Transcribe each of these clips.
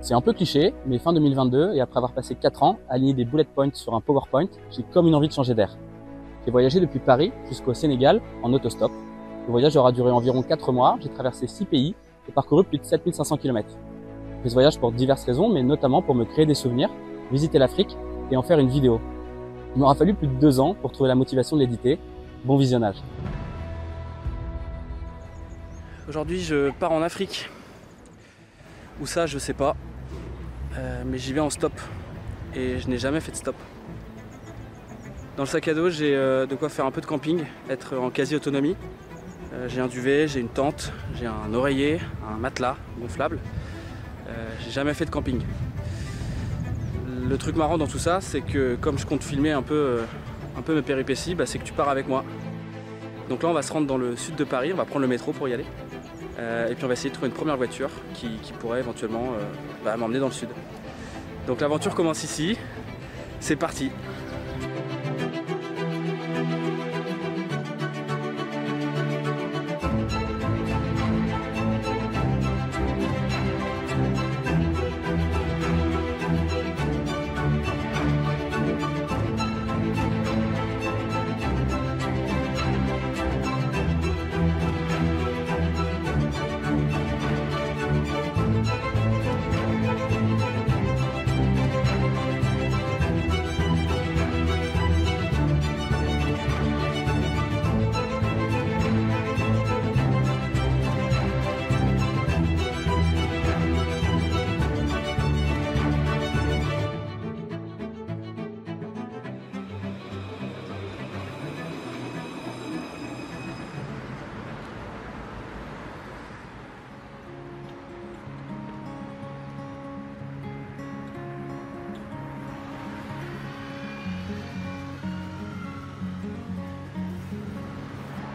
C'est un peu cliché, mais fin 2022, et après avoir passé 4 ans à aligner des bullet points sur un PowerPoint, j'ai comme une envie de changer d'air. J'ai voyagé depuis Paris jusqu'au Sénégal en autostop. Le voyage aura duré environ 4 mois, j'ai traversé 6 pays et parcouru plus de 7500 km. J'ai fait ce voyage pour diverses raisons, mais notamment pour me créer des souvenirs, visiter l'Afrique et en faire une vidéo. Il m'aura fallu plus de 2 ans pour trouver la motivation de l'éditer. Bon visionnage. Aujourd'hui, je pars en Afrique. Où ça, je sais pas. Mais j'y vais en stop. Et je n'ai jamais fait de stop. Dans le sac à dos, j'ai de quoi faire un peu de camping, être en quasi-autonomie. J'ai un duvet, j'ai une tente, j'ai un oreiller, un matelas gonflable. J'ai jamais fait de camping. Le truc marrant dans tout ça, c'est que comme je compte filmer un peu mes péripéties, c'est que tu pars avec moi. Donc là, on va se rendre dans le sud de Paris, on va prendre le métro pour y aller. Et puis on va essayer de trouver une première voiture qui pourrait éventuellement m'emmener dans le sud. Donc l'aventure commence ici, c'est parti.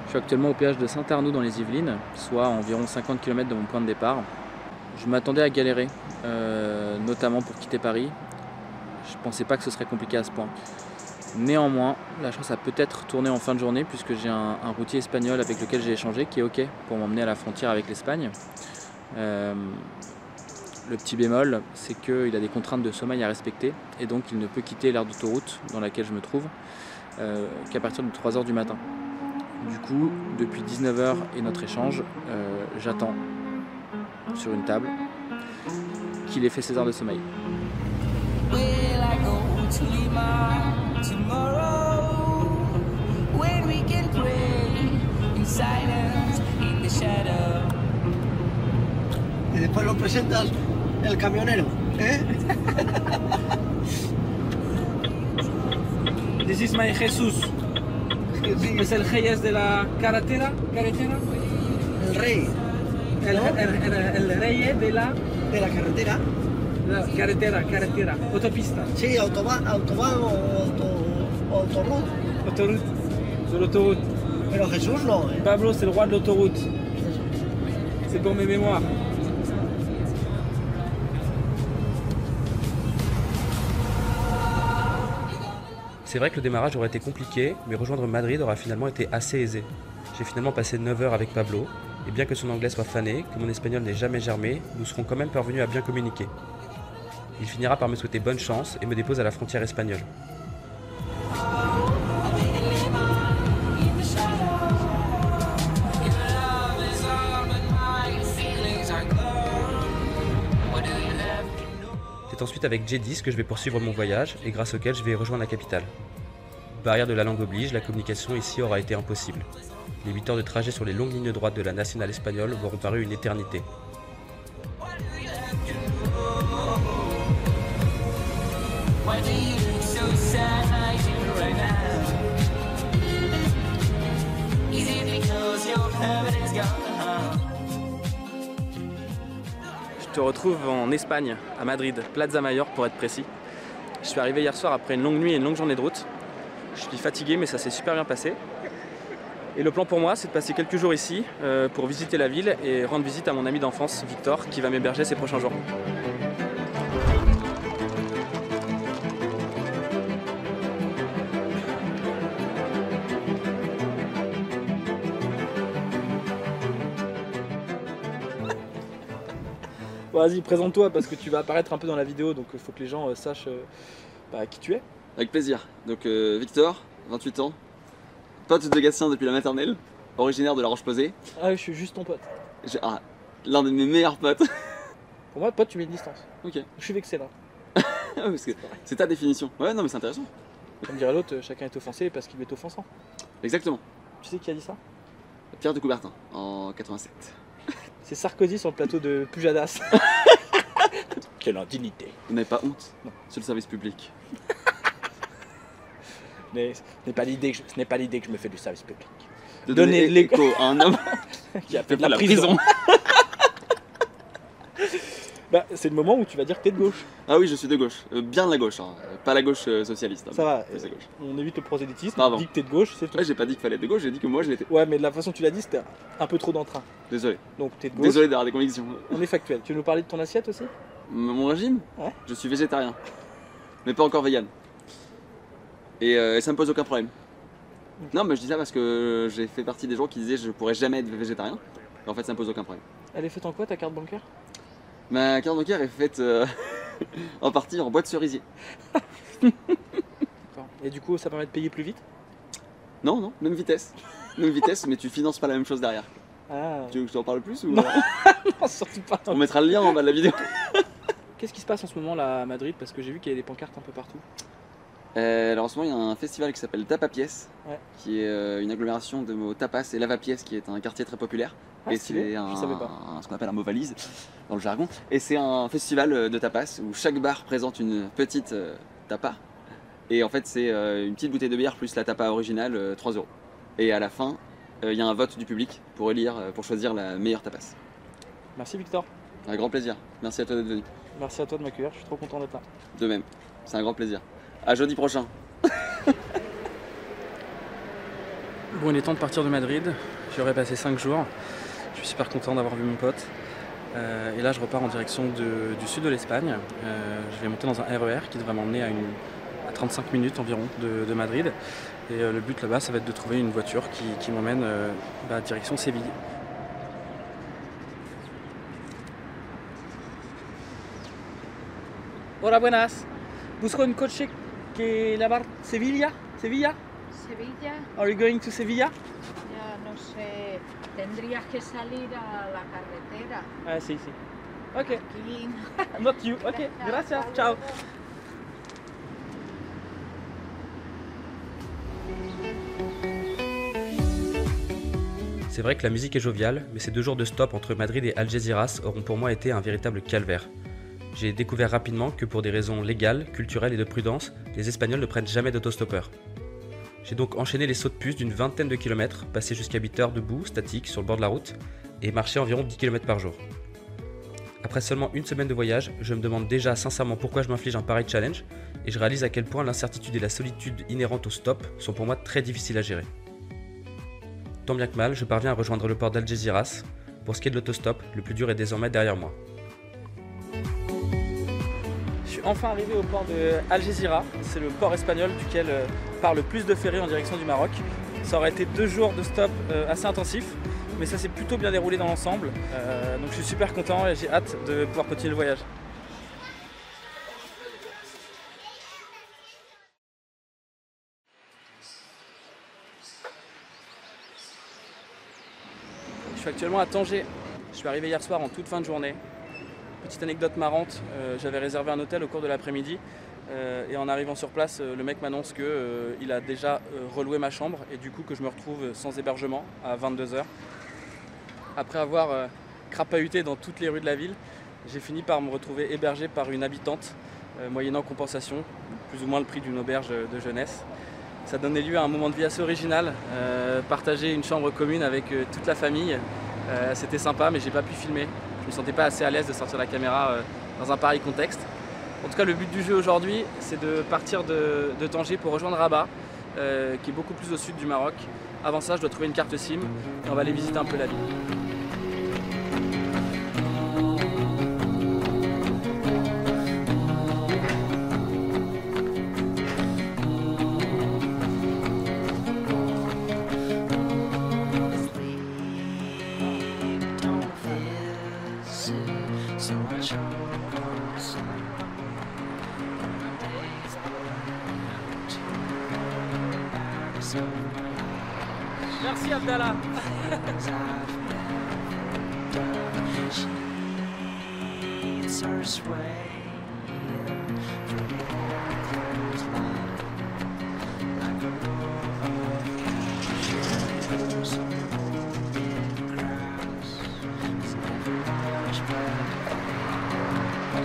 Je suis actuellement au péage de Saint-Arnoux dans les Yvelines, soit à environ 50 km de mon point de départ. Je m'attendais à galérer, notamment pour quitter Paris. Je ne pensais pas que ce serait compliqué à ce point. Néanmoins, la chance a peut-être tourné en fin de journée puisque j'ai un routier espagnol avec lequel j'ai échangé qui est OK pour m'emmener à la frontière avec l'Espagne. Le petit bémol, c'est qu'il a des contraintes de sommeil à respecter et donc il ne peut quitter l'aire d'autoroute dans laquelle je me trouve qu'à partir de 3 h du matin. Du coup, depuis 19 h et notre échange, j'attends sur une table qu'il ait fait ses heures de sommeil. Y después lo presentas el camionero, ¿eh? This is my Jesus. Es el reyes de la carretera. El rey. El rey de la carretera. Carretera. Autopista. Sí, autobahn o autoroute. Autoroute. Sur l'autoroute. Pero Jesús no, ¿eh? Pablo, c'est le roi de l'autoroute. C'est pour mes mémoires. C'est vrai que le démarrage aurait été compliqué, mais rejoindre Madrid aura finalement été assez aisé. J'ai finalement passé 9 heures avec Pablo, et bien que son anglais soit fané, que mon espagnol n'ait jamais germé, nous serons quand même parvenus à bien communiquer. Il finira par me souhaiter bonne chance et me dépose à la frontière espagnole. C'est ensuite avec J10 que je vais poursuivre mon voyage et grâce auquel je vais rejoindre la capitale. Barrière de la langue oblige, la communication ici aura été impossible. Les 8 heures de trajet sur les longues lignes droites de la nationale espagnole m'auront paru une éternité. Je te retrouve en Espagne, à Madrid, Plaza Mayor pour être précis. Je suis arrivé hier soir après une longue nuit et une longue journée de route. Je suis fatigué mais ça s'est super bien passé. Et le plan pour moi, c'est de passer quelques jours ici pour visiter la ville et rendre visite à mon ami d'enfance, Victor, qui va m'héberger ces prochains jours. Bon, vas-y, présente-toi parce que tu vas apparaître un peu dans la vidéo, donc il faut que les gens sachent qui tu es. Avec plaisir. Donc Victor, 28 ans, pote de Gatien depuis la maternelle, originaire de La Roche-Posay. Ah, je suis juste ton pote. L'un de mes meilleurs potes. Pour moi, pote, tu mets une distance. Ok. Je suis vexé là. Parce que c'est ta définition. Ouais, non, mais c'est intéressant. Comme dirait l'autre, chacun est offensé parce qu'il est offensant. Exactement. Tu sais qui a dit ça? Pierre de Coubertin, en 87. C'est Sarkozy sur le plateau de Pujadas. Quelle indignité. Vous n'avez pas honte? Non. Sur le service public. Mais ce n'est pas l'idée que je me fais du service public. De Donner donner l'écho à un homme Qui a fait de la prison. Bah, c'est le moment où tu vas dire que t'es de gauche. Ah oui, je suis de gauche. Bien de la gauche, hein. Pas la gauche socialiste. Hein, Ça va, plus à gauche. on évite le prosélytisme, Pardon. on dit que t'es de gauche, c'est tout. Ouais, j'ai pas dit qu'il fallait être de gauche, j'ai dit que moi je l'étais. Ouais, mais de la façon que tu l'as dit, c'était un peu trop d'entrain. Désolé. Donc t'es de gauche, Désolé d'avoir des convictions. on est factuel. Tu veux nous parler de ton assiette aussi? Mon régime? Ouais. Je suis végétarien. Mais pas encore vegan. Et ça me pose aucun problème. Non, mais je dis ça parce que j'ai fait partie des gens qui disaient je pourrais jamais être végétarien. Et en fait, ça me pose aucun problème. Elle est faite en quoi ta carte bancaire? Ma carte bancaire est faite en partie en bois de cerisier. D'accord. Et du coup, ça permet de payer plus vite? Non, non, même vitesse. Même vitesse, mais tu finances pas la même chose derrière. Ah, Tu veux que je t'en parle plus ou non, surtout pas. On mettra le lien en bas de la vidéo. Qu'est-ce qui se passe en ce moment là à Madrid? Parce que j'ai vu qu'il y avait des pancartes un peu partout. Alors en ce moment, il y a un festival qui s'appelle Tapapiés, Ouais. qui est une agglomération de mots tapas et lavapiés, qui est un quartier très populaire. Ah, et stylé, c'est je savais pas. ce qu'on appelle un mot valise dans le jargon. Et c'est un festival de tapas où chaque bar présente une petite tapa. Et en fait, c'est une petite bouteille de bière plus la tapa originale, 3 €. Et à la fin, il y a un vote du public pour élire, pour choisir la meilleure tapas. Merci Victor. Un grand plaisir. Merci à toi d'être venu. Merci à toi de m'accueillir, je suis trop content d'être là. De même. C'est un grand plaisir. À jeudi prochain. Bon, il est temps de partir de Madrid. J'y aurais passé 5 jours. Je suis super content d'avoir vu mon pote. Et là, je repars en direction du sud de l'Espagne. Je vais monter dans un RER qui devrait m'emmener à 35 minutes environ de Madrid. Et le but là-bas, ça va être de trouver une voiture qui m'emmène direction Séville. Hola, buenas. Busco un coche que llevar Sevilla. Sevilla, Are you going to Sevilla? ya no sé, tendrías que salir a la carretera. Ah, si. Ok. Aquí. Not you. Ok, gracias. Ciao. C'est vrai que la musique est joviale, mais ces 2 jours de stop entre Madrid et Algeciras auront pour moi été un véritable calvaire. J'ai découvert rapidement que pour des raisons légales, culturelles et de prudence, les Espagnols ne prennent jamais d'autostoppeur. J'ai donc enchaîné les sauts de puce d'une vingtaine de kilomètres, passé jusqu'à 8 heures debout, statique, sur le bord de la route, et marché environ 10 km par jour. Après seulement une semaine de voyage, je me demande déjà sincèrement pourquoi je m'inflige un pareil challenge, et je réalise à quel point l'incertitude et la solitude inhérentes au stop sont pour moi très difficiles à gérer. Tant bien que mal, je parviens à rejoindre le port d'Algeciras. Pour ce qui est de l'autostop, le plus dur est désormais derrière moi. Je suis enfin arrivé au port de Algeciras, c'est le port espagnol duquel part le plus de ferries en direction du Maroc. Ça aurait été 2 jours de stop assez intensifs, mais ça s'est plutôt bien déroulé dans l'ensemble. Donc je suis super content et j'ai hâte de pouvoir continuer le voyage. Je suis actuellement à Tanger. Je suis arrivé hier soir en toute fin de journée. Petite anecdote marrante, j'avais réservé un hôtel au cours de l'après-midi et en arrivant sur place, le mec m'annonce qu'il a déjà reloué ma chambre et du coup que je me retrouve sans hébergement à 22 h. Après avoir crapahuté dans toutes les rues de la ville, j'ai fini par me retrouver hébergé par une habitante, moyennant compensation, plus ou moins le prix d'une auberge de jeunesse. Ça donnait lieu à un moment de vie assez original, partager une chambre commune avec toute la famille. C'était sympa, mais j'ai pas pu filmer. Je me sentais pas assez à l'aise de sortir la caméra dans un pareil contexte. En tout cas, le but du jeu aujourd'hui, c'est de partir de Tanger pour rejoindre Rabat, qui est beaucoup plus au sud du Maroc. Avant ça, je dois trouver une carte SIM et on va aller visiter un peu la ville. So much Merci Abdallah.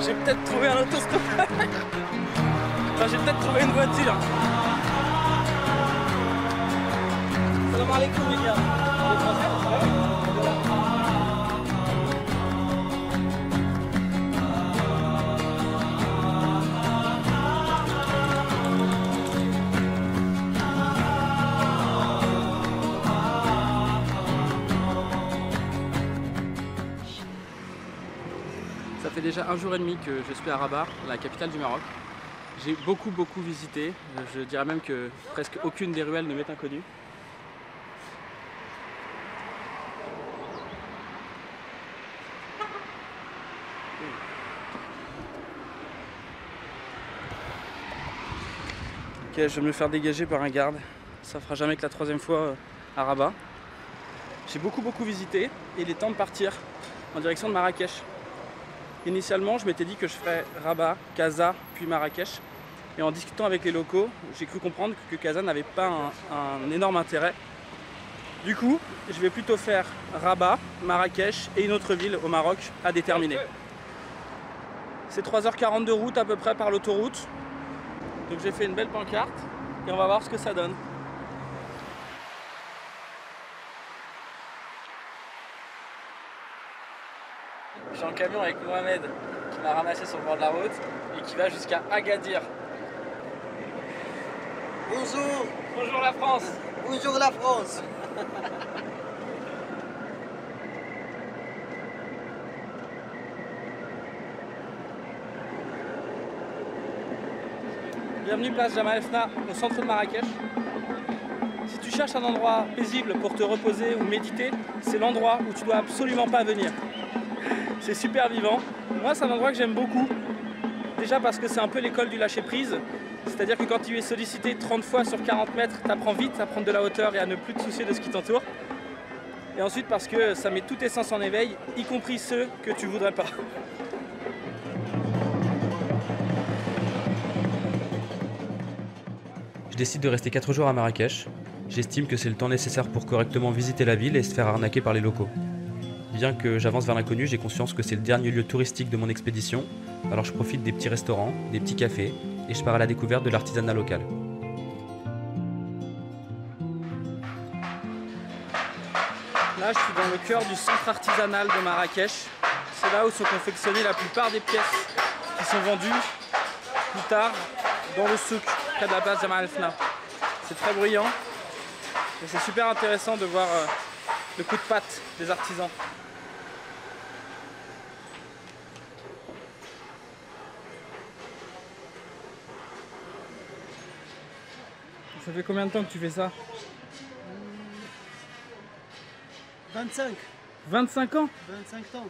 J'ai peut-être trouvé un autostop. Enfin, j'ai peut-être trouvé une voiture. Salam alaikum les gars. Vous êtes français? Ça fait déjà 1 jour et demi que je suis à Rabat, la capitale du Maroc. J'ai beaucoup visité, je dirais même que presque aucune des ruelles ne m'est inconnue. Ok, je vais me faire dégager par un garde, ça fera jamais que la 3e fois à Rabat. J'ai beaucoup visité et il est temps de partir en direction de Marrakech. Initialement, je m'étais dit que je ferais Rabat, Casa, puis Marrakech. Et en discutant avec les locaux, j'ai cru comprendre que Casa n'avait pas un énorme intérêt. Du coup, je vais plutôt faire Rabat, Marrakech et une autre ville au Maroc à déterminer. C'est 3h40 de route à peu près par l'autoroute. Donc j'ai fait une belle pancarte et on va voir ce que ça donne. Je suis en camion avec Mohamed qui m'a ramassé sur le bord de la route et qui va jusqu'à Agadir. Bonjour. Bonjour la France. Bonjour la France. Bienvenue place Jemaa El Fna au centre de Marrakech. Si tu cherches un endroit paisible pour te reposer ou méditer, c'est l'endroit où tu dois absolument pas venir. C'est super vivant. Moi, c'est un endroit que j'aime beaucoup. Déjà parce que c'est un peu l'école du lâcher-prise. C'est-à-dire que quand tu es sollicité 30 fois sur 40 mètres, tu apprends vite à prendre de la hauteur et à ne plus te soucier de ce qui t'entoure. Et ensuite parce que ça met tous tes sens en éveil, y compris ceux que tu voudrais pas. Je décide de rester 4 jours à Marrakech. J'estime que c'est le temps nécessaire pour correctement visiter la ville et se faire arnaquer par les locaux. Bien que j'avance vers l'inconnu, j'ai conscience que c'est le dernier lieu touristique de mon expédition, alors je profite des petits restaurants, des petits cafés, et je pars à la découverte de l'artisanat local. Là, je suis dans le cœur du centre artisanal de Marrakech. C'est là où sont confectionnées la plupart des pièces qui sont vendues plus tard dans le souk, près de la place Jemaa El Fna. C'est très bruyant et c'est super intéressant de voir le coup de patte des artisans. Ça fait combien de temps que tu fais ça? 25. 25 ans? 25 ans.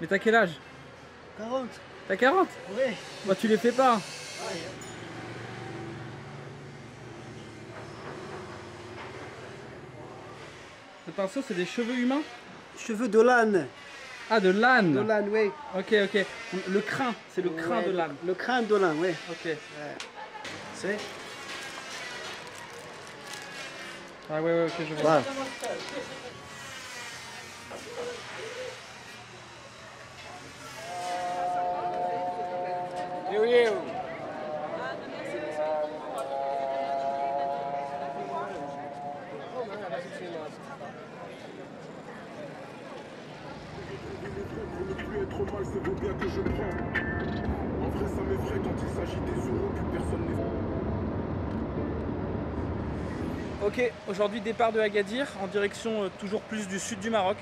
Mais t'as quel âge? 40. T'as 40? Oui. Bah tu les fais pas. Le pinceau, c'est des cheveux humains? Cheveux de l'âne. Ah, de l'âne? De l'âne, oui. Ok. Le crin, c'est le crin Ouais, de l'âne. Le crâne de l'âne, oui. Ok. C'est. Ah ouais, ok, je vois. Voilà. Ok, aujourd'hui départ de Agadir en direction toujours plus du sud du Maroc.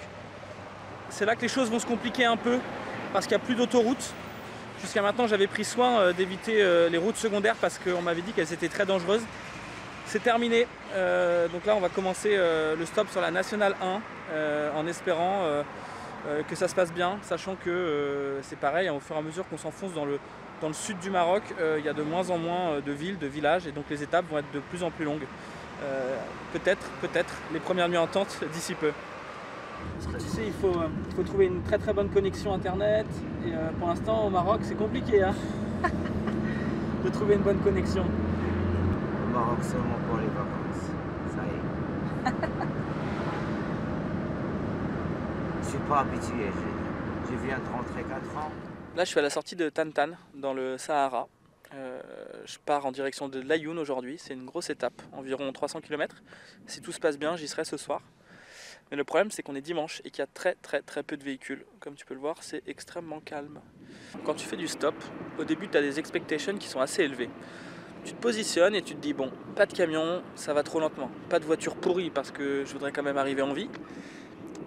C'est là que les choses vont se compliquer un peu parce qu'il n'y a plus d'autoroute. Jusqu'à maintenant j'avais pris soin d'éviter les routes secondaires parce qu'on m'avait dit qu'elles étaient très dangereuses. C'est terminé, donc là on va commencer le stop sur la Nationale 1 en espérant que ça se passe bien, sachant que c'est pareil, au fur et à mesure qu'on s'enfonce dans le dans le sud du Maroc, il y a de moins en moins de villes, de villages, et donc les étapes vont être de plus en plus longues. Peut-être les premières nuits en tente d'ici peu. Tu sais, il faut trouver une très très bonne connexion internet, et pour l'instant au Maroc c'est compliqué hein de trouver une bonne connexion. Au Maroc seulement pour les vacances, ça y est. Je suis pas habitué, je viens de rentrer 4 ans. Là je suis à la sortie de Tantan dans le Sahara. Je pars en direction de Laayoune aujourd'hui, c'est une grosse étape, environ 300 km. Si tout se passe bien, j'y serai ce soir. Mais le problème c'est qu'on est dimanche et qu'il y a très peu de véhicules. Comme tu peux le voir, c'est extrêmement calme. Quand tu fais du stop, au début tu as des expectations qui sont assez élevées. Tu te positionnes et tu te dis bon, pas de camion, ça va trop lentement. Pas de voiture pourrie parce que je voudrais quand même arriver en vie.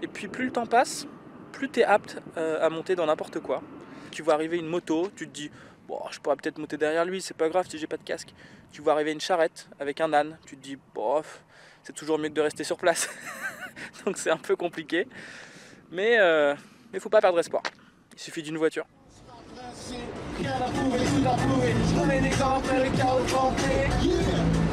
Et puis plus le temps passe, plus tu es apte à monter dans n'importe quoi. Tu vois arriver une moto, tu te dis bon, je pourrais peut-être monter derrière lui, c'est pas grave si j'ai pas de casque. Tu vois arriver une charrette avec un âne, tu te dis bof, c'est toujours mieux que de rester sur place. Donc c'est un peu compliqué. Mais faut pas perdre espoir. Il suffit d'une voiture. Rien à prouver, tout à prouver. Je remets des gants après le chaos trempé.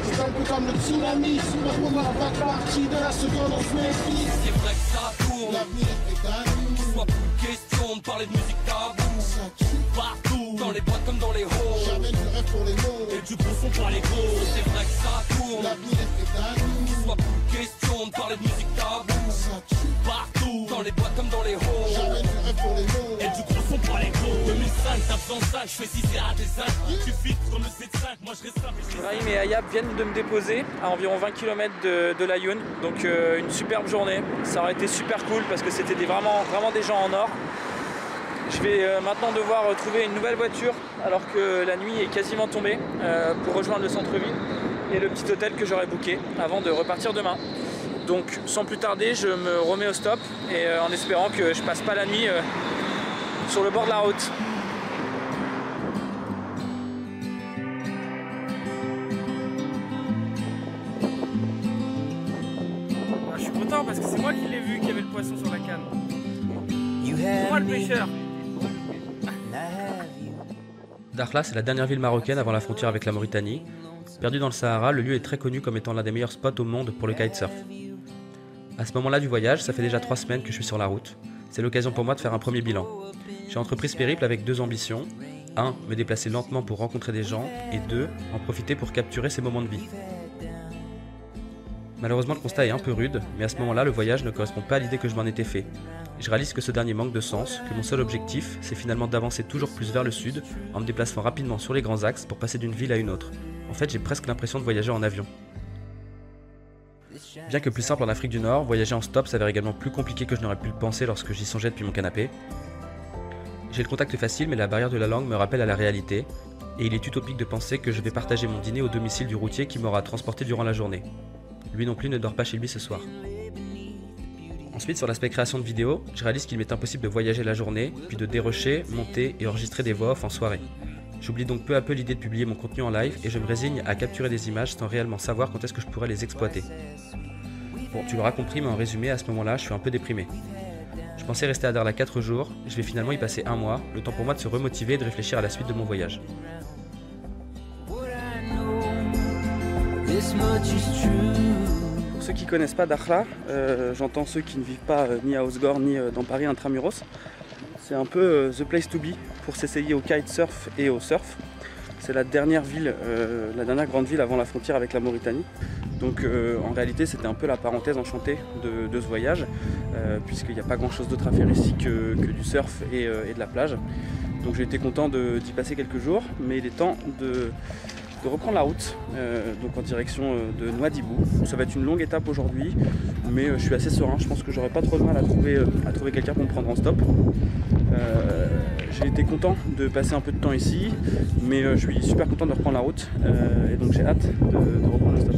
C'est un peu comme le tsunami. Notre pouvoir va partie de la seconde, on se méfie. C'est vrai que ça tourne. L'avenir est à nous. Soit plus question de parler de musique tabou. Ça tue Partout, dans les boîtes comme dans les halls. jamais du rêve pour les mots. Et du coup, sont pas les gros. C'est vrai que ça tourne. L'avenir est à nous. Soit plus question de parler de musique tabou. Ça tue Partout, dans les boîtes comme dans les halls. jamais du rêve pour les mots. Et du coup, sont pas les gros. 2005, t'as besoin de 5, je fais 6 à des 5. Tu fites comme le C5, moi je reste là. Ibrahim et Ayab viennent de me déposer à environ 20 km de Laayoune. Donc une superbe journée. Ça aurait été super cool parce que c'était vraiment des gens en or. Je vais maintenant devoir trouver une nouvelle voiture alors que la nuit est quasiment tombée pour rejoindre le centre-ville et le petit hôtel que j'aurais booké avant de repartir demain. Donc sans plus tarder, je me remets au stop et en espérant que je passe pas la nuit sur le bord de la route. Je suis content parce que c'est moi qui l'ai vu qu'il y avait le poisson sur la canne. Moi le pêcheur. Dakhla, c'est la dernière ville marocaine avant la frontière avec la Mauritanie. Perdu dans le Sahara, le lieu est très connu comme étant l'un des meilleurs spots au monde pour le kitesurf. À ce moment-là du voyage, ça fait déjà 3 semaines que je suis sur la route. C'est l'occasion pour moi de faire un premier bilan. J'ai entrepris ce périple avec 2 ambitions. 1. Me déplacer lentement pour rencontrer des gens. Et 2. En profiter pour capturer ces moments de vie. Malheureusement, le constat est un peu rude, mais à ce moment-là, le voyage ne correspond pas à l'idée que je m'en étais fait. Je réalise que ce dernier manque de sens, que mon seul objectif, c'est finalement d'avancer toujours plus vers le sud, en me déplaçant rapidement sur les grands axes pour passer d'une ville à une autre. En fait, j'ai presque l'impression de voyager en avion. Bien que plus simple en Afrique du Nord, voyager en stop s'avère également plus compliqué que je n'aurais pu le penser lorsque j'y songeais depuis mon canapé. J'ai le contact facile, mais la barrière de la langue me rappelle à la réalité, et il est utopique de penser que je vais partager mon dîner au domicile du routier qui m'aura transporté durant la journée. Lui non plus ne dort pas chez lui ce soir. Ensuite, sur l'aspect création de vidéos, je réalise qu'il m'est impossible de voyager la journée, puis de dérusher, monter et enregistrer des voix off en soirée. J'oublie donc peu à peu l'idée de publier mon contenu en live et je me résigne à capturer des images sans réellement savoir quand est-ce que je pourrais les exploiter. Bon, tu l'auras compris, mais en résumé, à ce moment-là, je suis un peu déprimé. Je pensais rester à Dakhla 4 jours, je vais finalement y passer 1 mois, le temps pour moi de se remotiver et de réfléchir à la suite de mon voyage. Pour ceux qui ne connaissent pas Dakhla, j'entends ceux qui ne vivent pas ni à Osgore ni dans Paris intramuros. C'est un peu the place to be pour s'essayer au kitesurf et au surf. C'est la dernière ville, la dernière grande ville avant la frontière avec la Mauritanie. Donc en réalité c'était un peu la parenthèse enchantée de ce voyage, puisqu'il n'y a pas grand chose d'autre à faire ici que du surf et de la plage. Donc j'ai été content d'y passer quelques jours, mais il est temps de reprendre la route, donc en direction de Nouadhibou. Ça va être une longue étape aujourd'hui, mais je suis assez serein, je pense que j'aurai pas trop de mal à trouver quelqu'un pour me prendre en stop. J'ai été content de passer un peu de temps ici, mais je suis super content de reprendre la route, et donc j'ai hâte de reprendre le stop.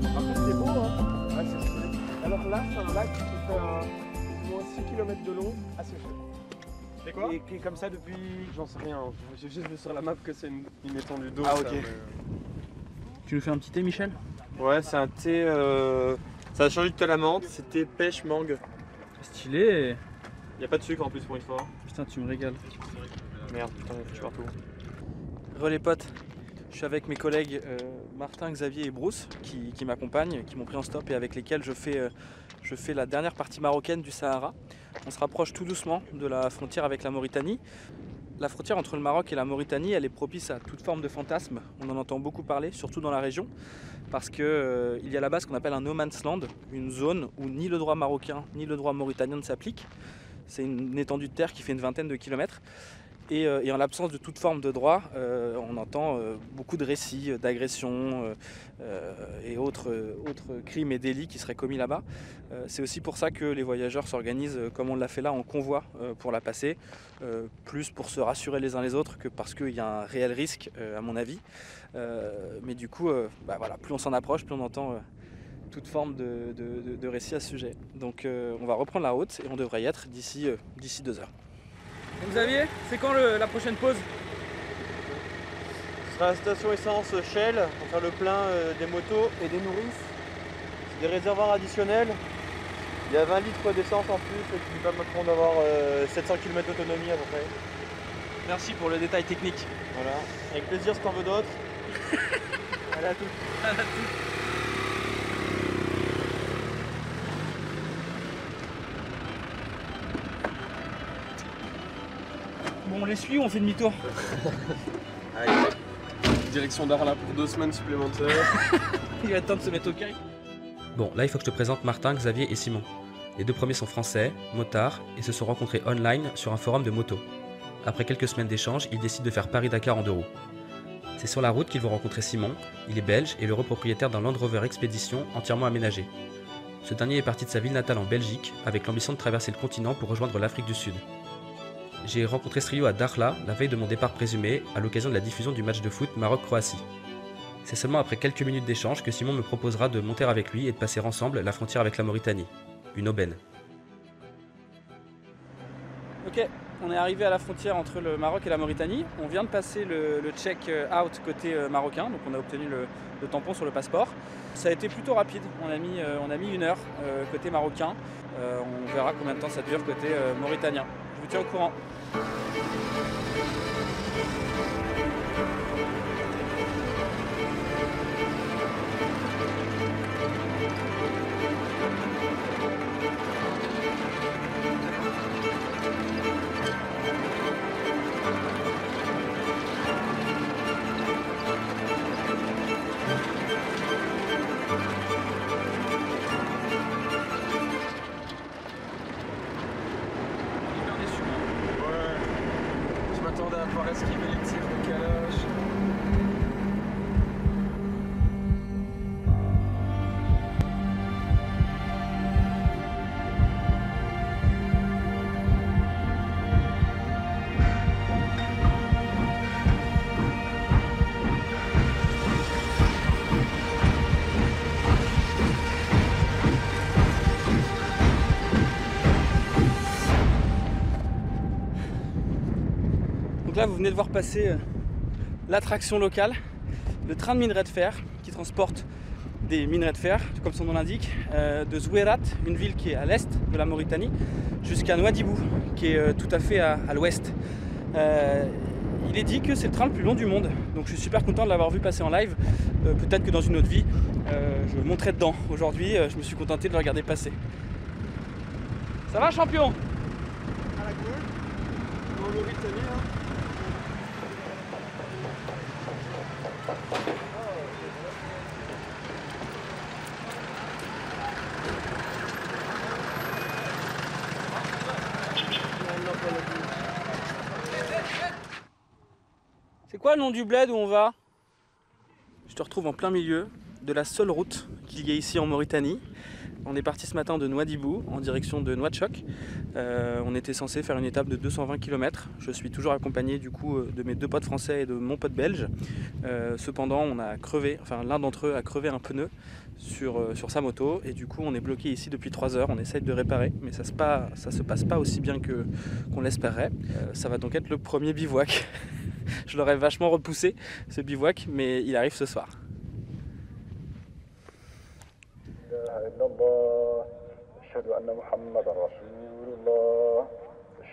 Par contre c'est beau hein. Ouais, c'est stylé. Alors là c'est un lac qui fait moins 6 km de long, assez chouette. C'est quoi? Et qui est comme ça depuis, j'en sais rien, j'ai juste vu sur la map que c'est une étendue d'eau. Ah ok. Tu nous fais un petit thé, Michel? Ouais, c'est un thé, ça a changé de thé à la menthe, c'est thé pêche mangue. Stylé. Y'a pas de sucre en plus pour une fois. Putain, tu me régales. Merde, putain, j'ai foutu partout. Relais potes, je suis avec mes collègues Martin, Xavier et Bruce qui m'accompagnent, qui m'ont pris en stop et avec lesquels je fais la dernière partie marocaine du Sahara. On se rapproche tout doucement de la frontière avec la Mauritanie. La frontière entre le Maroc et la Mauritanie, elle est propice à toute forme de fantasme. On en entend beaucoup parler, surtout dans la région, parce qu'il y a là-bas ce qu'on appelle un no man's land, une zone où ni le droit marocain ni le droit mauritanien ne s'appliquent. C'est une étendue de terre qui fait une vingtaine de kilomètres. Et en l'absence de toute forme de droit, on entend beaucoup de récits d'agressions et autres crimes et délits qui seraient commis là-bas. C'est aussi pour ça que les voyageurs s'organisent comme on l'a fait là en convoi pour la passer, plus pour se rassurer les uns les autres que parce qu'il y a un réel risque à mon avis. Mais du coup, voilà, plus on s'en approche, plus on entend toute forme de récits à ce sujet. Donc on va reprendre la route et on devrait y être d'ici 2 heures. Xavier, c'est quand la prochaine pause? Ce sera à la station essence Shell pour faire le plein des motos et des nourrices. C'est des réservoirs additionnels. Il y a 20 litres d'essence en plus qui nous permettront d'avoir 700 km d'autonomie à peu près. Merci pour le détail technique. Voilà, avec plaisir si t'en veux d'autres. Allez, à toutes. À toutes. Bon, on les suit ou on fait demi-tour? Allez, direction d'Arla pour 2 semaines supplémentaires. Il va être temps de se mettre au caille. Bon, là il faut que je te présente Martin, Xavier et Simon. Les 2 premiers sont français, motards, et se sont rencontrés online sur un forum de moto. Après quelques semaines d'échange, ils décident de faire Paris-Dakar en 2 roues. C'est sur la route qu'ils vont rencontrer Simon, il est belge et l'heureux propriétaire d'un Land Rover Expedition entièrement aménagé. Ce dernier est parti de sa ville natale en Belgique avec l'ambition de traverser le continent pour rejoindre l'Afrique du Sud. J'ai rencontré ce trio à Dakhla la veille de mon départ présumé à l'occasion de la diffusion du match de foot Maroc-Croatie. C'est seulement après quelques minutes d'échange que Simon me proposera de monter avec lui et de passer ensemble la frontière avec la Mauritanie. Une aubaine. Ok, on est arrivé à la frontière entre le Maroc et la Mauritanie. On vient de passer le check-out côté marocain, donc on a obtenu le tampon sur le passeport. Ça a été plutôt rapide, on a mis 1 heure côté marocain. On verra combien de temps ça dure côté mauritanien. Je vous tiens au courant. À pouvoir esquiver les tirs de calage. Donc là, vous venez de voir passer l'attraction locale, le train de minerai de fer qui transporte des minerais de fer, comme son nom l'indique, de Zouérat, une ville qui est à l'est de la Mauritanie, jusqu'à Nouadhibou, qui est tout à fait à l'ouest. Il est dit que c'est le train le plus long du monde, donc je suis super content de l'avoir vu passer en live. Peut-être que dans une autre vie, je monterai dedans. Aujourd'hui, je me suis contenté de le regarder passer. Ça va, champion? À la gauche, en Mauritanie, hein. C'est quoi le nom du bled où on va? Je te retrouve en plein milieu de la seule route qu'il y ait ici en Mauritanie. On est parti ce matin de Nouadhibou en direction de Nouadchok. On était censé faire une étape de 220 km. Je suis toujours accompagné du coup de mes 2 potes français et de mon pote belge. Cependant, on a crevé, enfin l'un d'entre eux a crevé un pneu sur sa moto et du coup on est bloqué ici depuis 3 heures. On essaye de réparer, mais ça se passe pas aussi bien qu'on l'espérait. Ça va donc être le premier bivouac. Je l'aurais vachement repoussé ce bivouac, mais il arrive ce soir.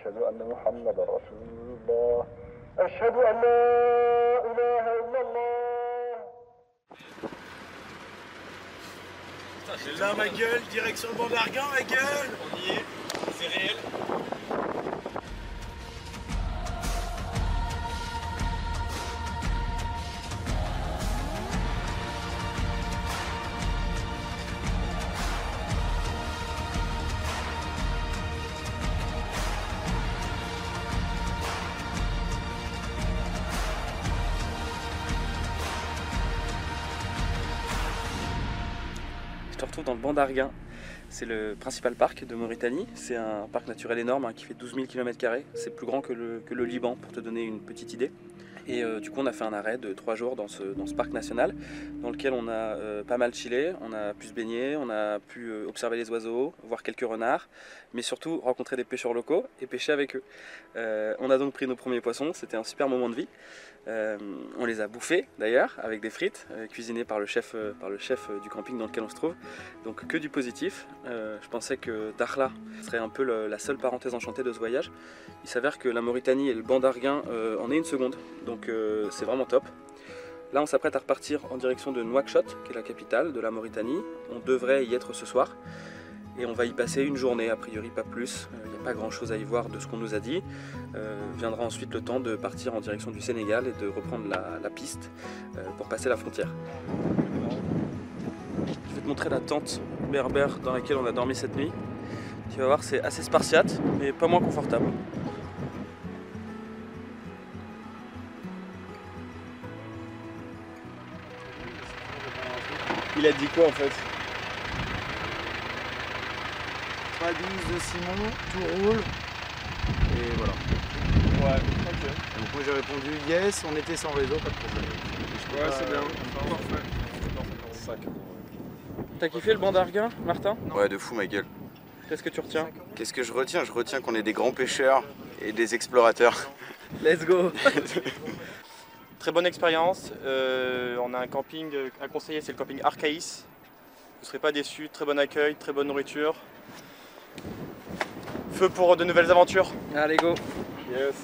أشهد أن محمدا رسول الله أشهد أن لا إله إلا الله. C'est là ma gueule, direction le banc d'Arguin ma gueule. On y est, c'est réel. Je te retrouve dans le banc d'Arguin. C'est le principal parc de Mauritanie. C'est un parc naturel énorme qui fait 12 000 km². C'est plus grand que le Liban, pour te donner une petite idée. Et du coup on a fait un arrêt de 3 jours dans ce parc national, dans lequel on a pas mal chillé, on a pu se baigner, on a pu observer les oiseaux, voir quelques renards, mais surtout rencontrer des pêcheurs locaux et pêcher avec eux. On a donc pris nos premiers poissons, c'était un super moment de vie. On les a bouffés d'ailleurs avec des frites cuisinées par le chef du camping dans lequel on se trouve, donc que du positif. Je pensais que Dakhla serait un peu la seule parenthèse enchantée de ce voyage. Il s'avère que la Mauritanie et le banc d'Arguin en est une seconde, donc c'est vraiment top. Là on s'apprête à repartir en direction de Nouakchott, qui est la capitale de la Mauritanie. On devrait y être ce soir et on va y passer une journée, a priori pas plus. Il n'y a pas grand chose à y voir de ce qu'on nous a dit. Viendra ensuite le temps de partir en direction du Sénégal et de reprendre la piste pour passer la frontière. Je vais te montrer la tente berbère dans laquelle on a dormi cette nuit. Tu vas voir, c'est assez spartiate mais pas moins confortable. Il a dit quoi en fait? Pas 12 de Simon, tout roule. Et voilà. Ouais, ok. Donc moi j'ai répondu yes, on était sans réseau, pas de problème. Ouais, c'est bien. Parfait. T'as kiffé le banc d'Arguin, Martin? Ouais, de fou ma gueule. Qu'est-ce que tu retiens? Qu'est-ce que je retiens? Je retiens qu'on est des grands pêcheurs et des explorateurs. Let's go. Très bonne expérience. On a un camping à conseiller, c'est le camping Arcaïs. Vous ne serez pas déçus, très bon accueil, très bonne nourriture. Feu pour de nouvelles aventures. Allez go. Yes.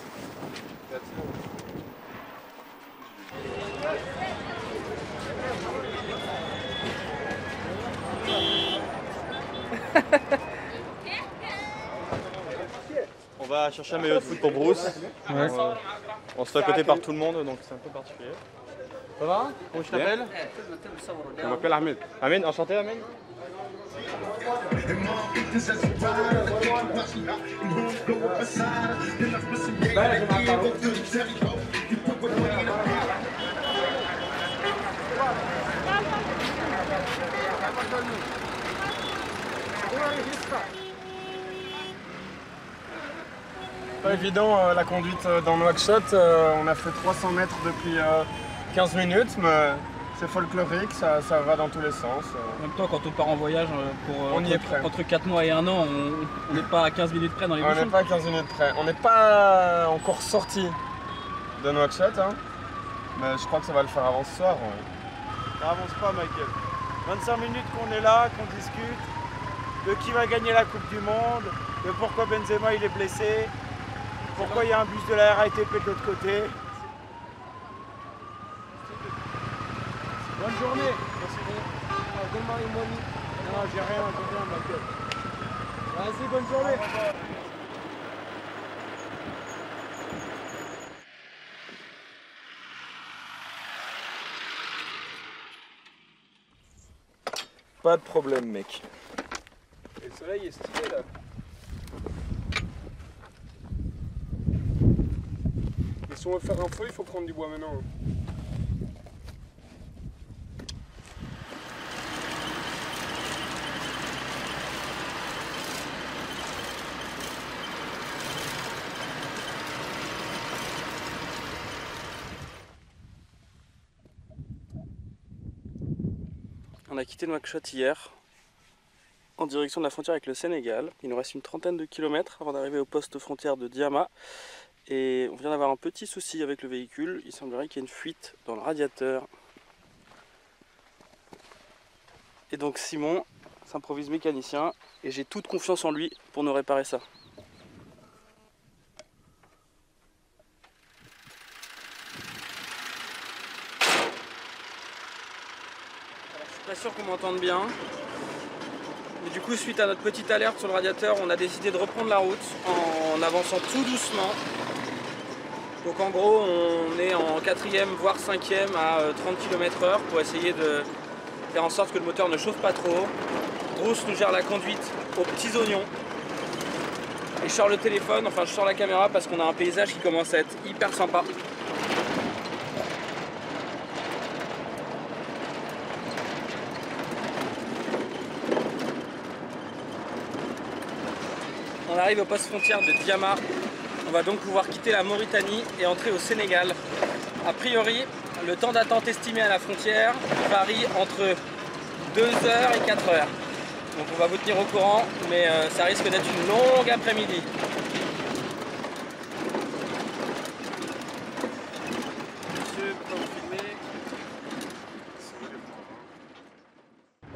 On va chercher un maillot de foot pour Bruce. Ouais. On se fait à côté par tout le monde, donc c'est un peu particulier. Ça va? Comment tu t'appelles? Je m'appelle Ahmed. Ahmed, enchanté Ahmed. Pas évident la conduite dans Nouakchott. On a fait 300 mètres depuis 15 minutes, mais c'est folklorique, ça va dans tous les sens. En même temps, quand on part en voyage On y est prêt. entre 4 mois et 1 an, on n'est pas à 15 minutes près dans les On bouchons. n'est pas à 15 minutes près. On n'est pas encore sorti de Nouakchott, hein, mais je crois que ça va le faire avant ce soir. Ouais. Ça avance pas Michael. 25 minutes qu'on est là, qu'on discute de qui va gagner la Coupe du Monde, de pourquoi Benzema il est blessé, pourquoi il y a un bus de la RATP de l'autre côté. Bonne journée. Donne-moi une money. Non, j'ai rien, ma gueule. Vas-y, bonne journée. Pas de problème mec. Et le soleil est stylé là. Mais si on veut faire un feu, il faut prendre du bois maintenant. On a quitté Nouakchott hier en direction de la frontière avec le Sénégal. Il nous reste une trentaine de kilomètres avant d'arriver au poste frontière de Diama. Et on vient d'avoir un petit souci avec le véhicule. Il semblerait qu'il y ait une fuite dans le radiateur. Et donc Simon s'improvise mécanicien et j'ai toute confiance en lui pour nous réparer ça. pas sûr qu'on m'entende bien. Mais du coup, suite à notre petite alerte sur le radiateur, on a décidé de reprendre la route en avançant tout doucement. Donc en gros, on est en 4e voire 5e à 30 km/h pour essayer de faire en sorte que le moteur ne chauffe pas trop. Bruce nous gère la conduite aux petits oignons. Et je sors le téléphone, enfin je sors la caméra parce qu'on a un paysage qui commence à être hyper sympa. On arrive au poste frontière de Diama. On va donc pouvoir quitter la Mauritanie et entrer au Sénégal. A priori, le temps d'attente estimé à la frontière varie entre 2 heures et 4 heures. Donc on va vous tenir au courant, mais ça risque d'être une longue après-midi.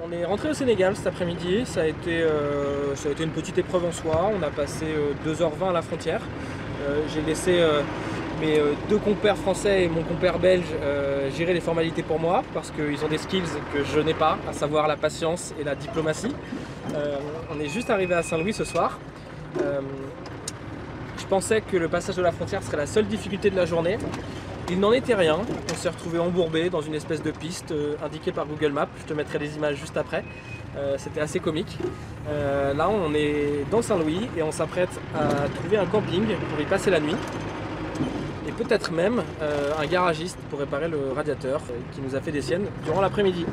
On est rentré au Sénégal cet après-midi, ça a été une petite épreuve en soi. On a passé 2h20 à la frontière. J'ai laissé mes 2 compères français et mon compère belge gérer les formalités pour moi parce qu'ils ont des skills que je n'ai pas, à savoir la patience et la diplomatie. On est juste arrivé à Saint-Louis ce soir. Je pensais que le passage de la frontière serait la seule difficulté de la journée. Il n'en était rien, on s'est retrouvé embourbé dans une espèce de piste indiquée par Google Maps, je te mettrai les images juste après, c'était assez comique. Là on est dans Saint-Louis et on s'apprête à trouver un camping pour y passer la nuit. Et peut-être même un garagiste pour réparer le radiateur qui nous a fait des siennes durant l'après-midi.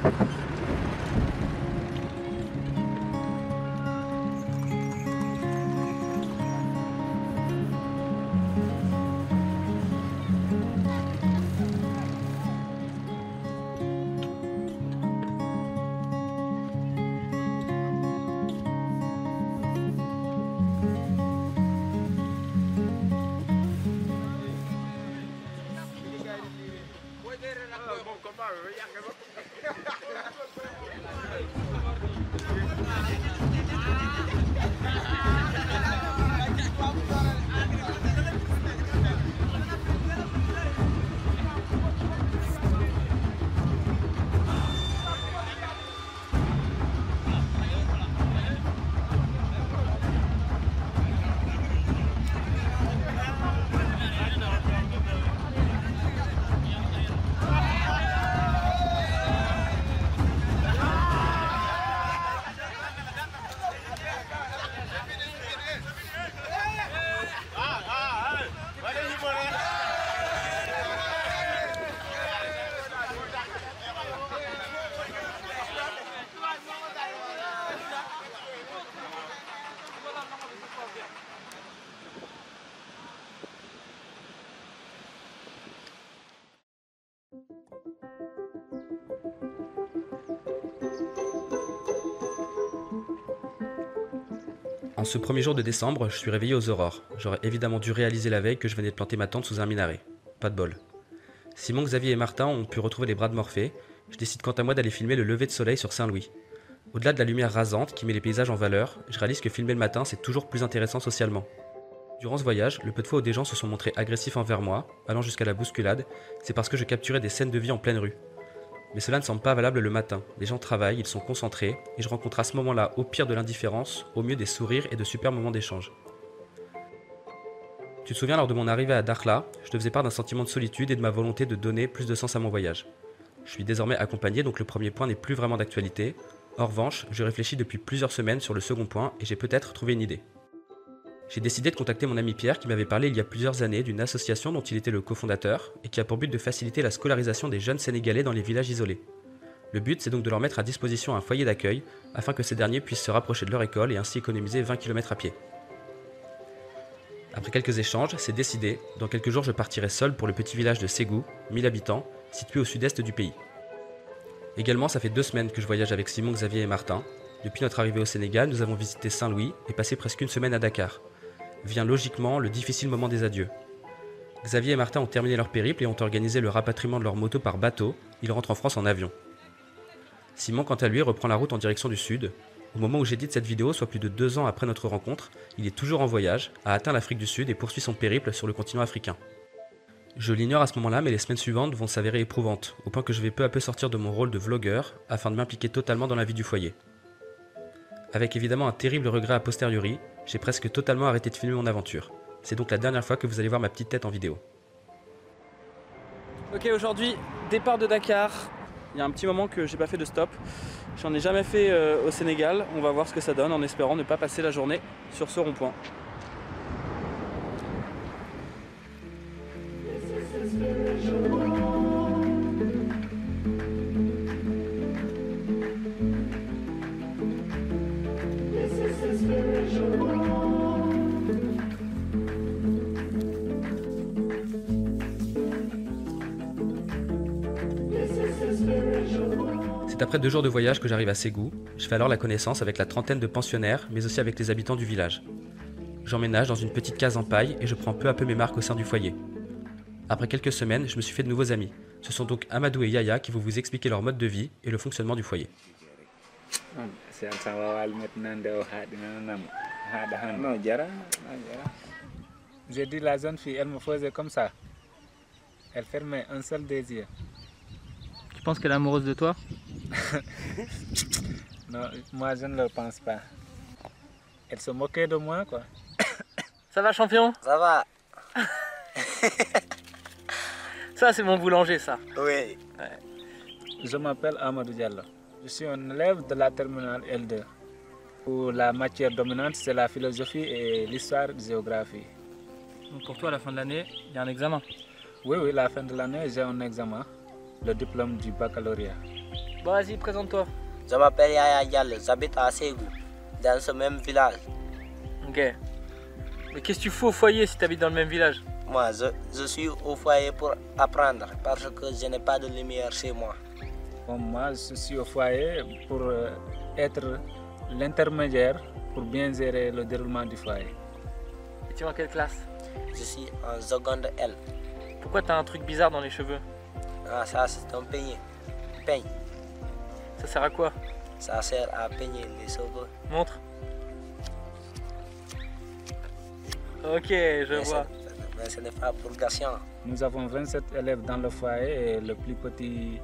En ce premier jour de décembre, je suis réveillé aux aurores. J'aurais évidemment dû réaliser la veille que je venais de planter ma tente sous un minaret. Pas de bol. Simon, Xavier et Martin ont pu retrouver les bras de Morphée. Je décide quant à moi d'aller filmer le lever de soleil sur Saint-Louis. Au-delà de la lumière rasante qui met les paysages en valeur, je réalise que filmer le matin c'est toujours plus intéressant socialement. Durant ce voyage, le peu de fois où des gens se sont montrés agressifs envers moi, allant jusqu'à la bousculade, c'est parce que je capturais des scènes de vie en pleine rue. Mais cela ne semble pas valable le matin. Les gens travaillent, ils sont concentrés, et je rencontre à ce moment-là, au pire de l'indifférence, au mieux des sourires et de super moments d'échange. Tu te souviens, lors de mon arrivée à Dakhla, je te faisais part d'un sentiment de solitude et de ma volonté de donner plus de sens à mon voyage. Je suis désormais accompagné, donc le premier point n'est plus vraiment d'actualité. En revanche, je réfléchis depuis plusieurs semaines sur le second point et j'ai peut-être trouvé une idée. J'ai décidé de contacter mon ami Pierre qui m'avait parlé il y a plusieurs années d'une association dont il était le cofondateur et qui a pour but de faciliter la scolarisation des jeunes Sénégalais dans les villages isolés. Le but, c'est donc de leur mettre à disposition un foyer d'accueil afin que ces derniers puissent se rapprocher de leur école et ainsi économiser 20 km à pied. Après quelques échanges, c'est décidé, dans quelques jours je partirai seul pour le petit village de Ségou, 1000 habitants, situé au sud-est du pays. Également, ça fait 2 semaines que je voyage avec Simon, Xavier et Martin. Depuis notre arrivée au Sénégal, nous avons visité Saint-Louis et passé presque une semaine à Dakar. Vient logiquement le difficile moment des adieux. Xavier et Martin ont terminé leur périple et ont organisé le rapatriement de leur moto par bateau. Ils rentrent en France en avion. Simon, quant à lui, reprend la route en direction du sud. Au moment où j'édite cette vidéo, soit plus de 2 ans après notre rencontre, il est toujours en voyage, a atteint l'Afrique du Sud et poursuit son périple sur le continent africain. Je l'ignore à ce moment-là, mais les semaines suivantes vont s'avérer éprouvantes, au point que je vais peu à peu sortir de mon rôle de vlogueur afin de m'impliquer totalement dans la vie du foyer. Avec évidemment un terrible regret a posteriori, j'ai presque totalement arrêté de filmer mon aventure. C'est donc la dernière fois que vous allez voir ma petite tête en vidéo. Ok, aujourd'hui, départ de Dakar. Il y a un petit moment que j'ai pas fait de stop. J'en ai jamais fait au Sénégal. On va voir ce que ça donne en espérant ne pas passer la journée sur ce rond-point. C'est après 2 jours de voyage que j'arrive à Ségou. Je fais alors la connaissance avec la trentaine de pensionnaires, mais aussi avec les habitants du village. J'emménage dans une petite case en paille et je prends peu à peu mes marques au sein du foyer. Après quelques semaines, je me suis fait de nouveaux amis. Ce sont donc Amadou et Yaya qui vont vous expliquer leur mode de vie et le fonctionnement du foyer. J'ai dit la jeune fille, elle me faisait comme ça. Elle fermait un seul des yeux. Tu penses qu'elle est amoureuse de toi? Non, moi je ne le pense pas. Elle se moquait de moi, quoi. Ça va, champion? Ça va. Ça, c'est mon boulanger, ça. Oui. Ouais. Je m'appelle Amadou Diallo. Je suis un élève de la terminale L2. Où la matière dominante, c'est la philosophie et l'histoire-géographie. Donc pour toi, à la fin de l'année, il y a un examen? Oui, oui, la fin de l'année, j'ai un examen. Le diplôme du baccalauréat. Bon, vas-y, présente-toi. Je m'appelle Yaya Diallo, j'habite à Ségou, dans ce même village. Ok. Mais qu'est-ce que tu fais au foyer si tu habites dans le même village? Moi, je suis au foyer pour apprendre parce que je n'ai pas de lumière chez moi. Bon, moi, je suis au foyer pour être l'intermédiaire pour bien gérer le déroulement du foyer. Et tu es en quelle classe? Je suis en seconde L. Pourquoi tu as un truc bizarre dans les cheveux? Ah, ça, c'est un peigne. Peigne. Ça sert à quoi? Ça sert à peigner les cheveux. Montre. Ok, je vois. Mais ce n'est pas pour Gassion. Nous avons 27 élèves dans le foyer et le plus petit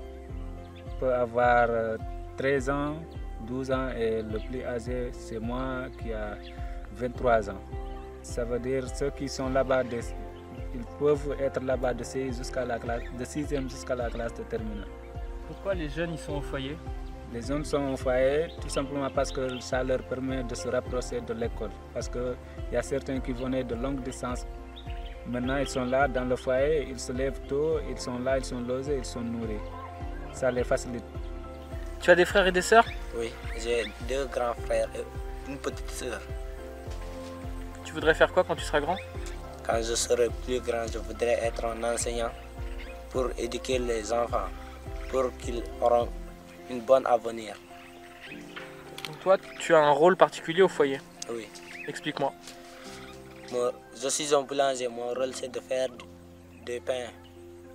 peut avoir 13 ans, 12 ans et le plus âgé, c'est moi qui a 23 ans. Ça veut dire ceux qui sont là-bas, ils peuvent être là-bas de 6e jusqu'à la classe de terminale. Pourquoi les jeunes ils sont au foyer? Les jeunes sont au foyer tout simplement parce que ça leur permet de se rapprocher de l'école. Parce qu'il y a certains qui venaient de longue distance. Maintenant ils sont là dans le foyer, ils se lèvent tôt, ils sont là, ils sont logés, ils sont nourris. Ça les facilite. Tu as des frères et des sœurs? Oui, j'ai 2 grands frères et une petite sœur. Tu voudrais faire quoi quand tu seras grand? Quand je serai plus grand, je voudrais être un enseignant pour éduquer les enfants, pour qu'ils auront une bonne avenir. Donc toi, tu as un rôle particulier au foyer? Oui. Explique-moi. Je suis un boulanger, mon rôle c'est de faire du pain.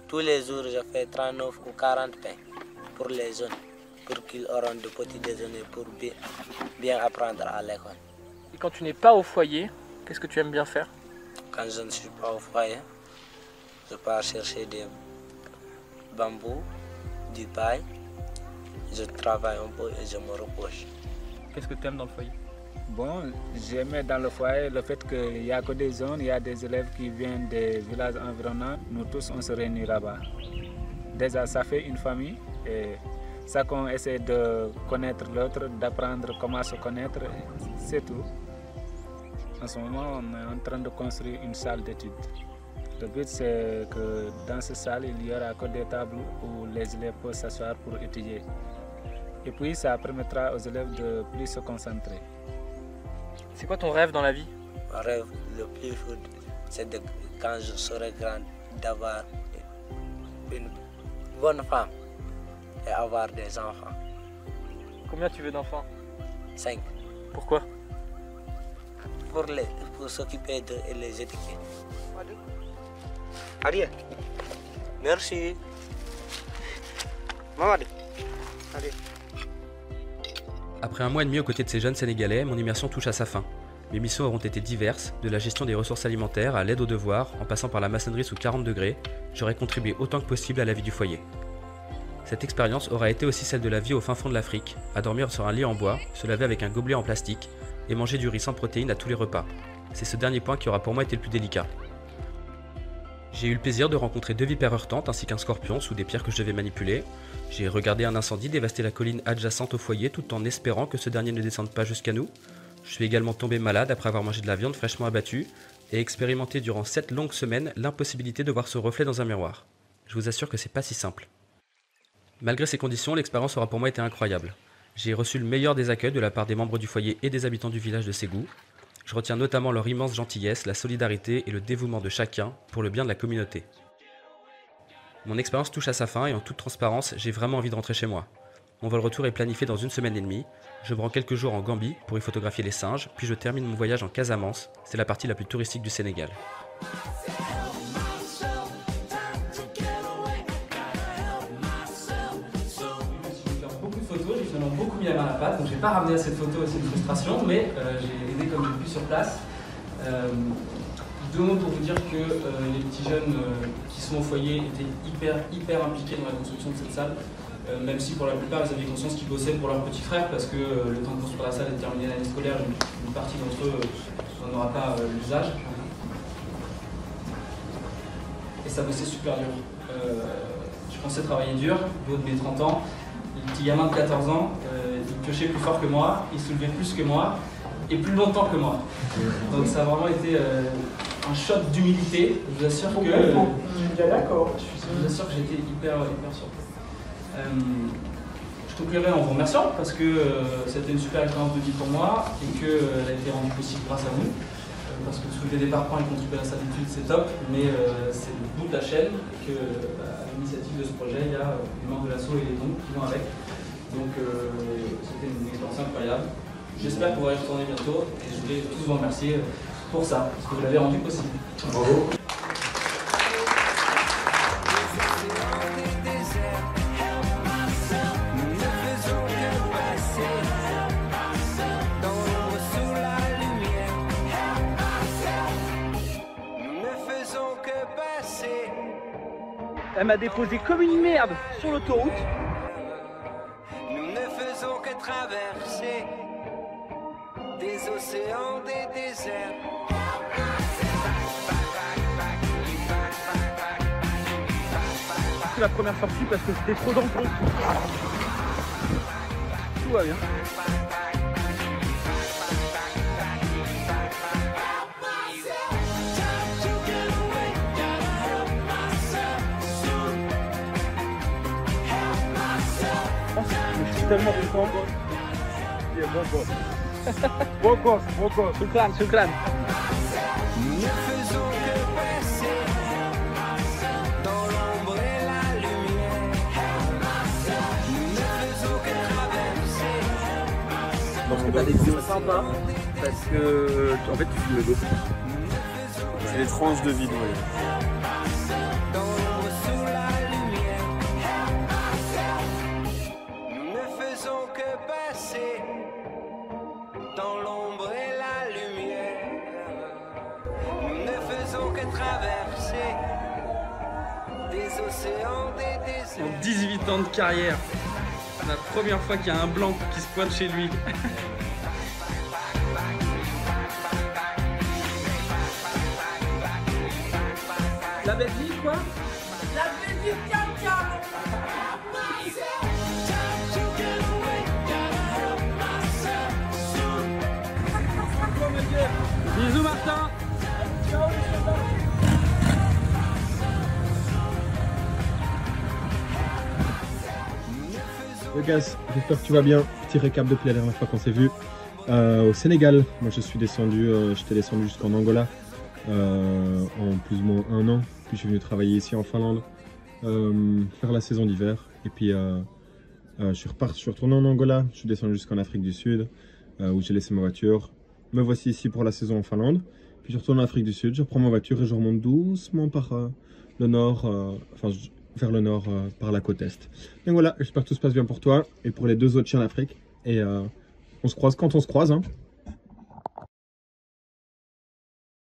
Tous les jours, je fais 39 ou 40 pains pour les jeunes, pour qu'ils auront de petits déjeuners pour bien apprendre à l'école. Et quand tu n'es pas au foyer, qu'est-ce que tu aimes bien faire? Quand je ne suis pas au foyer, je pars chercher des bambous, du paille, je travaille un peu et je me repose. Qu'est-ce que tu aimes dans le foyer? Bon, j'aimais dans le foyer le fait qu'il n'y a que des zones, il y a des élèves qui viennent des villages environnants. Nous tous, on se réunit là-bas. Déjà, ça fait une famille et ça qu'on essaie de connaître l'autre, d'apprendre comment se connaître, c'est tout. En ce moment, on est en train de construire une salle d'études. Le but, c'est que dans cette salle, il n'y aura que des tables où les élèves peuvent s'asseoir pour étudier. Et puis, ça permettra aux élèves de plus se concentrer. C'est quoi ton rêve dans la vie? Mon rêve le plus fou, c'est quand je serai grand, d'avoir une bonne femme et avoir des enfants. Combien tu veux d'enfants? 5. Pourquoi? Pour s'occuper d'eux et les éduquer. Allez. Merci. Mamadou. Allez. Après un mois et demi aux côtés de ces jeunes Sénégalais, mon immersion touche à sa fin. Mes missions auront été diverses, de la gestion des ressources alimentaires à l'aide aux devoirs, en passant par la maçonnerie sous 40 degrés, j'aurai contribué autant que possible à la vie du foyer. Cette expérience aura été aussi celle de la vie au fin fond de l'Afrique, à dormir sur un lit en bois, se laver avec un gobelet en plastique et manger du riz sans protéines à tous les repas. C'est ce dernier point qui aura pour moi été le plus délicat. J'ai eu le plaisir de rencontrer 2 vipères heurtantes ainsi qu'un scorpion sous des pierres que je devais manipuler. J'ai regardé un incendie dévaster la colline adjacente au foyer tout en espérant que ce dernier ne descende pas jusqu'à nous. Je suis également tombé malade après avoir mangé de la viande fraîchement abattue et expérimenté durant 7 longues semaines l'impossibilité de voir ce reflet dans un miroir. Je vous assure que c'est pas si simple. Malgré ces conditions, l'expérience aura pour moi été incroyable. J'ai reçu le meilleur des accueils de la part des membres du foyer et des habitants du village de Ségou. Je retiens notamment leur immense gentillesse, la solidarité et le dévouement de chacun pour le bien de la communauté. Mon expérience touche à sa fin et en toute transparence, j'ai vraiment envie de rentrer chez moi. Mon vol retour est planifié dans 1 semaine et demie. Je me rends quelques jours en Gambie pour y photographier les singes, puis je termine mon voyage en Casamance, c'est la partie la plus touristique du Sénégal. J'ai finalement beaucoup mis la main à la pâte, donc j'ai pas ramené assez de photos, c'est une frustration, mais j'ai aidé comme j'ai pu sur place. 2 mots pour vous dire que les petits jeunes qui sont au foyer étaient hyper impliqués dans la construction de cette salle, même si pour la plupart ils avaient conscience qu'ils bossaient pour leurs petits frères, parce que le temps de construire la salle et de terminer l'année scolaire, une partie d'entre eux n'en aura pas l'usage. Et ça bossait super dur. Je pensais travailler dur, du haut de mes 30 ans. Le petit gamin de 14 ans, il piochait plus fort que moi, il soulevait plus que moi et plus longtemps que moi. Donc ça a vraiment été un choc d'humilité. Je vous assure que j'étais hyper surpris. Je conclurai en vous remerciant parce que c'était une super expérience de vie pour moi et qu'elle a été rendue possible grâce à vous. Parce que soulever des parpaings et contribuer à sa d'études, c'est top, mais c'est le bout de la chaîne que, à l'initiative de ce projet, il y a les membres de l'asso et les dons qui vont avec. Donc c'était une expérience incroyable. J'espère pouvoir y retourner bientôt et je voulais tous vous remercier pour ça, parce que vous l'avez rendu possible. Bravo. Elle m'a déposé comme une merde sur l'autoroute. Nous ne faisons que traverser des océans, des déserts. C'est la première sortie parce que c'était trop dangereux. Tout va bien. Je suis tellement content. Bon gosse. Shukran. Nous ne faisons que passer dans l'ombre et la lumière. Nous ne faisons que traverser. Je pense que t'as des vidéos sympas parce que en fait tu filmes beaucoup. C'est des tranches de vidéos. Dans l'ombre et la lumière, nous ne faisons que traverser des océans, des déserts. En 18 ans de carrière, la première fois qu'il y a un blanc qui se pointe chez lui. La belle vie quoi? La belle vie caca. Bisous Martin. Lucas, j'espère que tu vas bien. Petit récap depuis la dernière fois qu'on s'est vu. Au Sénégal, moi j'étais descendu jusqu'en Angola en plus ou moins 1 an. Puis je suis venu travailler ici en Finlande, faire la saison d'hiver. Et puis je suis retourné en Angola, je suis descendu jusqu'en Afrique du Sud où j'ai laissé ma voiture. Me voici ici pour la saison en Finlande. Puis je retourne en Afrique du Sud, je reprends ma voiture et je remonte doucement par le nord, vers le nord par la côte est. Donc voilà, j'espère que tout se passe bien pour toi et pour les 2 autres chiens d'Afrique. Et on se croise quand on se croise. Hein.